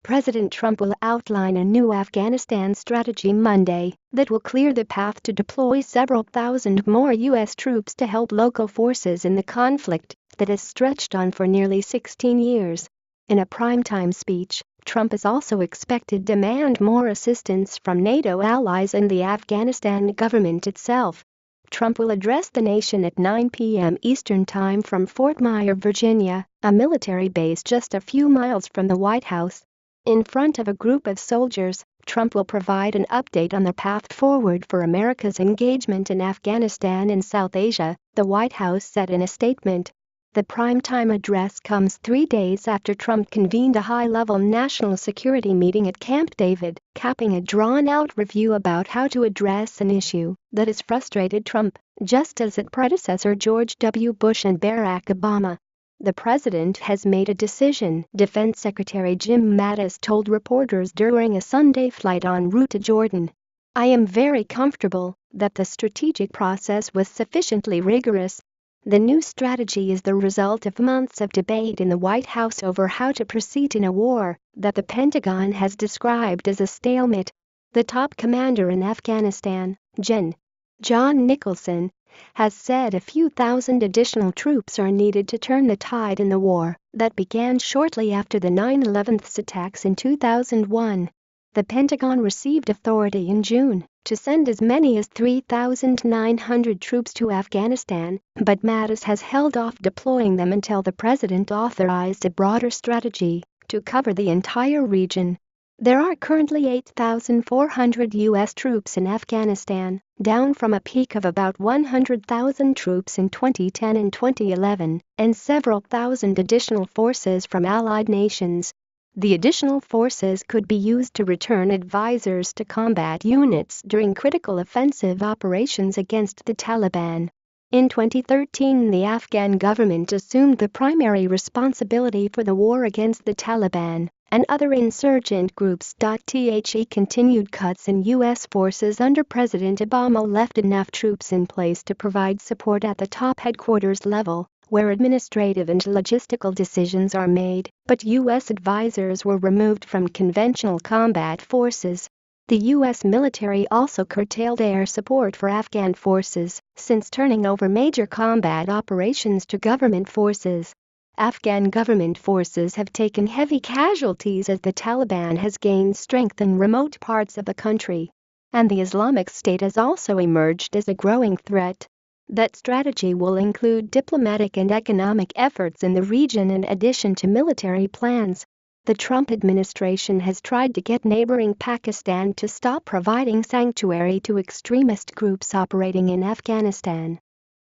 President Trump will outline a new Afghanistan strategy Monday that will clear the path to deploy several thousand more U.S. troops to help local forces in the conflict that has stretched on for nearly 16 years. In a primetime speech, Trump is also expected to demand more assistance from NATO allies and the Afghanistan government itself. Trump will address the nation at 9 p.m. Eastern Time from Fort Myer, Virginia, a military base just a few miles from the White House. In front of a group of soldiers, Trump will provide an update on the path forward for America's engagement in Afghanistan and South Asia, the White House said in a statement. The primetime address comes 3 days after Trump convened a high-level national security meeting at Camp David, capping a drawn-out review about how to address an issue that has frustrated Trump, just as its predecessor George W. Bush and Barack Obama. The president has made a decision, Defense Secretary Jim Mattis told reporters during a Sunday flight en route to Jordan. I am very comfortable that the strategic process was sufficiently rigorous. The new strategy is the result of months of debate in the White House over how to proceed in a war that the Pentagon has described as a stalemate. The top commander in Afghanistan, John Nicholson, has said a few thousand additional troops are needed to turn the tide in the war that began shortly after the 9/11 attacks in 2001. The Pentagon received authority in June to send as many as 3,900 troops to Afghanistan, but Mattis has held off deploying them until the president authorized a broader strategy to cover the entire region. There are currently 8,400 U.S. troops in Afghanistan, down from a peak of about 100,000 troops in 2010 and 2011, and several thousand additional forces from allied nations. The additional forces could be used to return advisors to combat units during critical offensive operations against the Taliban. In 2013, the Afghan government assumed the primary responsibility for the war against the Taliban and other insurgent groups. The continued cuts in U.S. forces under President Obama left enough troops in place to provide support at the top headquarters level, where administrative and logistical decisions are made, but U.S. advisors were removed from conventional combat forces. The U.S. military also curtailed air support for Afghan forces since turning over major combat operations to government forces. Afghan government forces have taken heavy casualties as the Taliban has gained strength in remote parts of the country, and the Islamic State has also emerged as a growing threat. That strategy will include diplomatic and economic efforts in the region in addition to military plans. The Trump administration has tried to get neighboring Pakistan to stop providing sanctuary to extremist groups operating in Afghanistan.